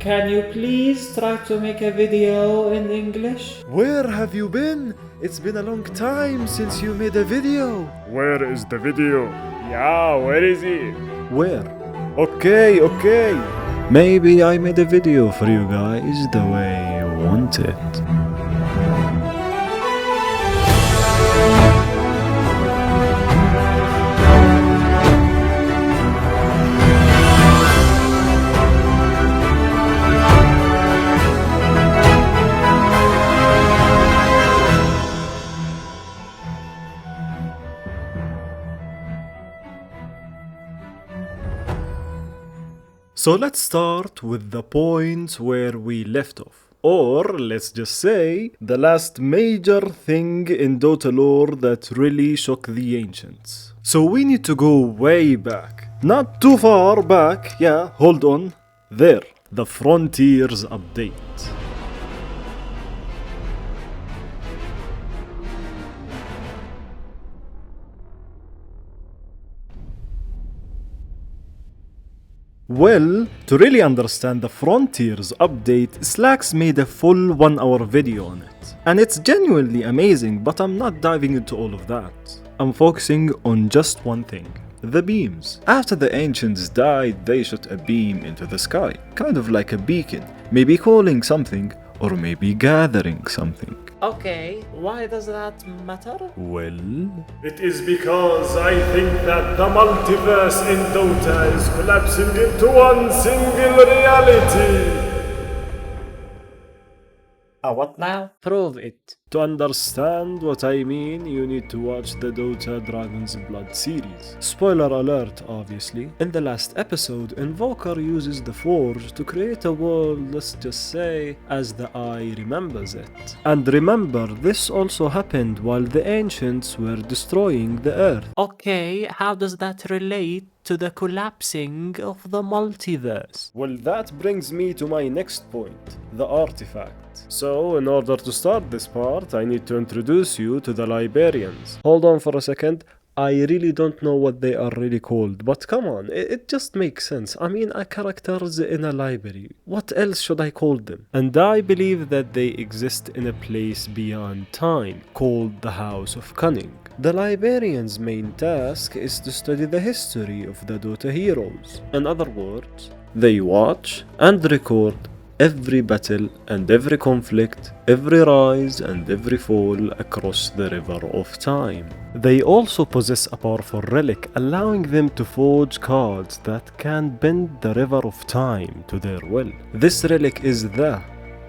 can you please try to make a video in English? Where have you been? It's been a long time since you made a video. Where is the video? Yeah, where is it? Where? Okay. Maybe I made a video for you guys the way you want it. So let's start with the point where we left off. Or let's just say, the last major thing in Dota lore that really shook the ancients. So we need to go way back. Not too far back, yeah, hold on. There, the Frontiers update. Well, to really understand the Frontiers update, Slacks made a full 1-hour video on it. And it's genuinely amazing, but I'm not diving into all of that. I'm focusing on just one thing. The beams. After the ancients died, they shot a beam into the sky, kind of like a beacon, maybe calling something, or maybe gathering something. Okay, why does that matter? Well, It is because I think that the multiverse in Dota is collapsing into one single reality. What now? Prove it. to understand what I mean, you need to watch the Dota Dragon's Blood series. Spoiler alert, obviously. In the last episode, Invoker uses the Forge to create a world, let's just say, as the eye remembers it. And remember, this also happened while the Ancients were destroying the Earth. Okay, how does that relate to the collapsing of the multiverse? Well, that brings me to my next point, the artifact. So, in order to start this part, I need to introduce you to the Librarians. Hold on for a second. I really don't know what they are really called, but come on, it just makes sense. I mean, characters in a library. What else should I call them? And I believe that they exist in a place beyond time, called the House of Cunning. The Librarians' main task is to study the history of the Dota heroes. In other words, they watch and record every battle and every conflict, every rise and every fall across the river of time. They also possess a powerful relic, allowing them to forge cards that can bend the river of time to their will. This relic is the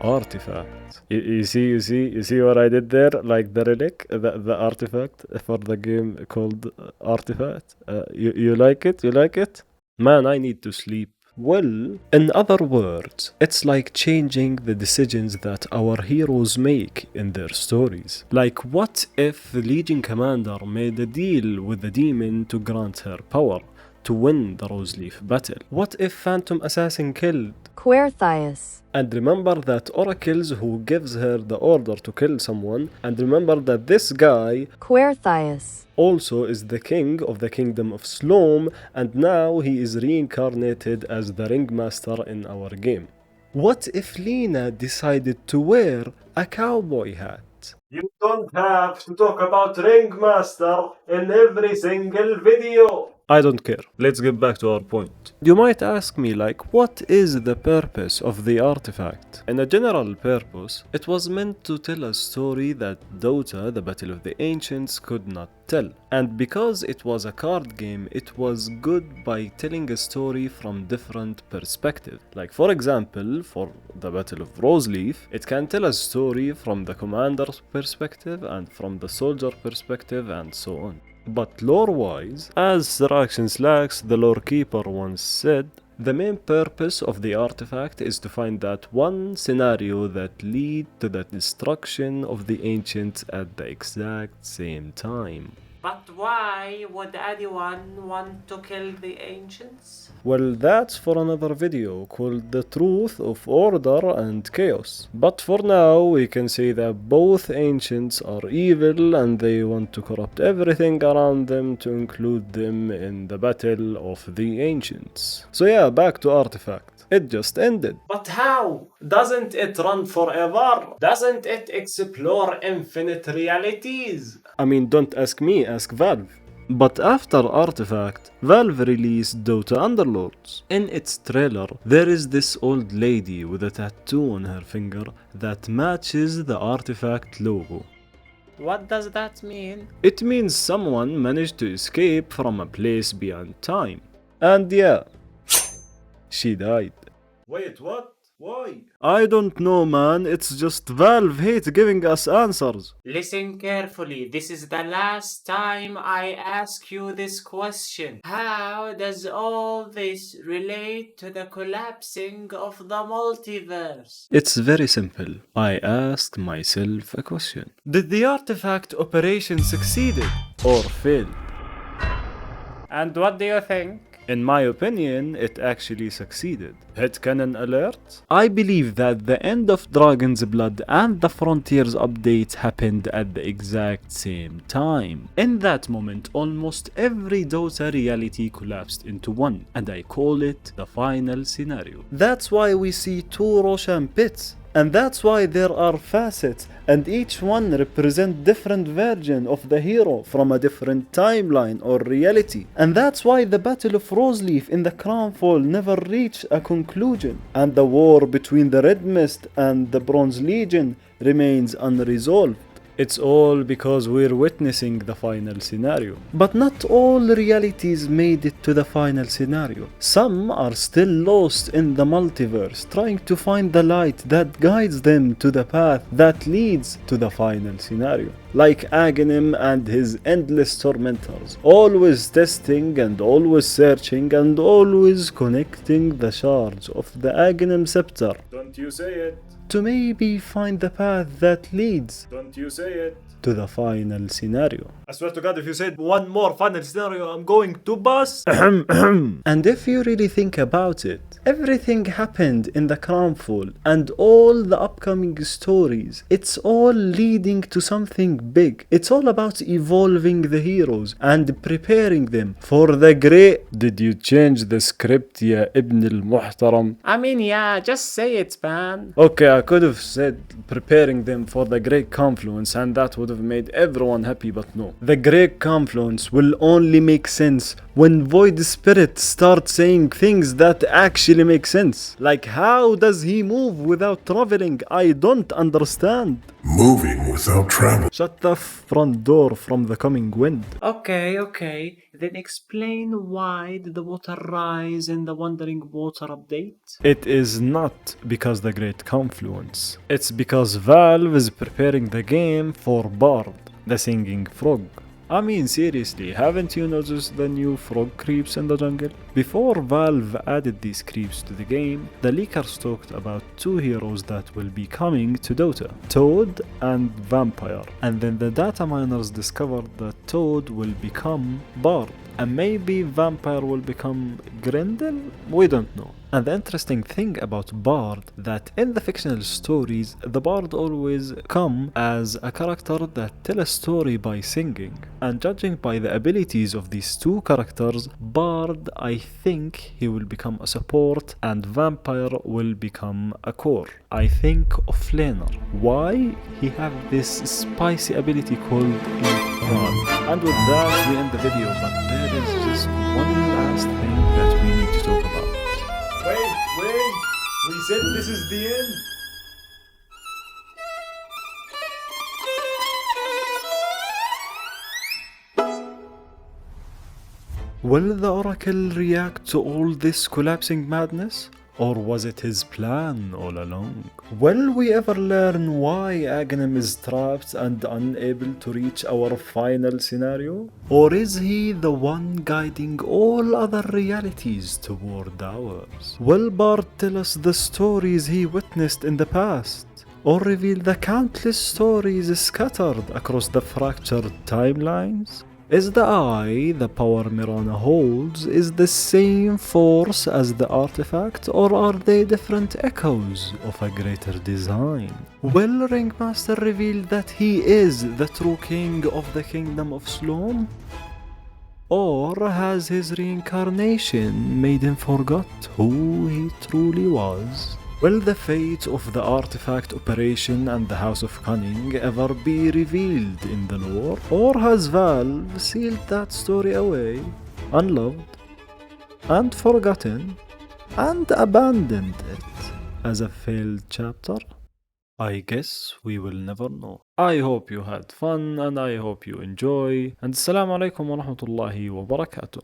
artifact. You see what I did there? Like the relic, the artifact for the game called Artifact. You like it? You like it? Man, I need to sleep. Well, in other words, it's like changing the decisions that our heroes make in their stories. Like, what if the Legion Commander made a deal with the demon to grant her power to win the Roseleaf battle? What if Phantom Assassin killed Querthias? And remember that Oracles who gives her the order to kill someone, and remember that this guy Querthias also is the king of the kingdom of Sloam, and now he is reincarnated as the ringmaster in our game. What if Lena decided to wear a cowboy hat? You don't have to talk about ringmaster in every single video. I don't care. Let's get back to our point. You might ask me, like, what is the purpose of the artifact? In a general purpose, it was meant to tell a story that Dota, the Battle of the Ancients, could not tell. And because it was a card game, it was good by telling a story from different perspectives. Like, for example, for the Battle of Roseleaf, it can tell a story from the commander's perspective and from the soldier perspective and so on. But lore-wise, as Sir Action Slacks, the lore keeper, once said, the main purpose of the artifact is to find that one scenario that lead to the destruction of the ancients at the exact same time. But why would anyone want to kill the ancients? Well, that's for another video called The Truth of Order and Chaos. But for now, we can say that both ancients are evil and they want to corrupt everything around them to include them in the battle of the ancients. So yeah, back to Artifact. It just ended. But how? Doesn't it run forever? Doesn't it explore infinite realities? I mean, don't ask me, ask Valve. But after Artifact, Valve released Dota Underlords. In its trailer, there is this old lady with a tattoo on her finger that matches the Artifact logo. What does that mean? It means someone managed to escape from a place beyond time. And yeah, she died. Wait, what? Why? I don't know, man, it's just Valve hate giving us answers. Listen carefully. This is the last time I ask you this question. How does all this relate to the collapsing of the multiverse? It's very simple. I asked myself a question. Did the artifact operation succeeded or failed? And what do you think? In my opinion, it actually succeeded. Headcanon alert? I believe that the end of Dragon's Blood and the Frontiers update happened at the exact same time. In that moment, almost every Dota reality collapsed into one, and I call it the final scenario. That's why we see two Roshan pits. And that's why there are facets, and each one represents different version of the hero from a different timeline or reality. And that's why the Battle of Roseleaf in the Crownfall never reached a conclusion, and the war between the Red Mist and the Bronze Legion remains unresolved. It's all because we're witnessing the final scenario. But not all realities made it to the final scenario. Some are still lost in the multiverse, trying to find the light that guides them to the path that leads to the final scenario. Like Aghanim and his endless tormentors, always testing and always searching and always connecting the shards of the Aghanim scepter Don't you say it. to maybe find the path that leads Don't you say it. to the final scenario. I swear to God, if you said one more final scenario, I'm going to bust. And if you really think about it, everything happened in the Crownfall and all the upcoming stories, it's all leading to something big. It's all about evolving the heroes and preparing them for the great... Did you change the script, ya Ibn al-Muhtaram? I mean, yeah, just say it, man. Okay, I could have said preparing them for the Great Confluence, and that would have made everyone happy, but no. The Great Confluence will only make sense when Void Spirit starts saying things that actually make sense. Like, how does he move without traveling? I don't understand. Moving without travel. Shut the front door from the coming wind. Okay. Then explain why did the water rise in the Wandering Water update? It is not because the Great Confluence. It's because Valve is preparing the game for Bard, the singing frog. I mean, seriously, haven't you noticed the new frog creeps in the jungle? Before Valve added these creeps to the game, the leakers talked about two heroes that will be coming to Dota, Toad and Vampire. And then the data miners discovered that Toad will become Bard, and maybe Vampire will become Grendel? We don't know. And the interesting thing about Bard, that in the fictional stories, the Bard always come as a character that tell a story by singing. And judging by the abilities of these two characters, Bard, I think he will become a support and Vampire will become a core. I think of Laner. Why? He have this spicy ability called Run. And with that, we end the video, but there is just one last thing that we need to talk about. Wait. We said this is the end. Will the Oracle react to all this collapsing madness? Or was it his plan all along? Will we ever learn why Aghanim is trapped and unable to reach our final scenario? Or is he the one guiding all other realities toward ours? Will Bard tell us the stories he witnessed in the past? Or reveal the countless stories scattered across the fractured timelines? Is the eye the power Mirana holds is the same force as the artifact, or are they different echoes of a greater design? Will Ringmaster reveal that he is the true king of the Kingdom of Sloan? Or has his reincarnation made him forget who he truly was? Will the fate of the artifact operation and the House of Cunning ever be revealed in the lore? Or has Valve sealed that story away, unloved, and forgotten, and abandoned it as a failed chapter? I guess we will never know. I hope you had fun and I hope you enjoy. And Assalamu alaikum wa rahmatullahi wa barakatuh.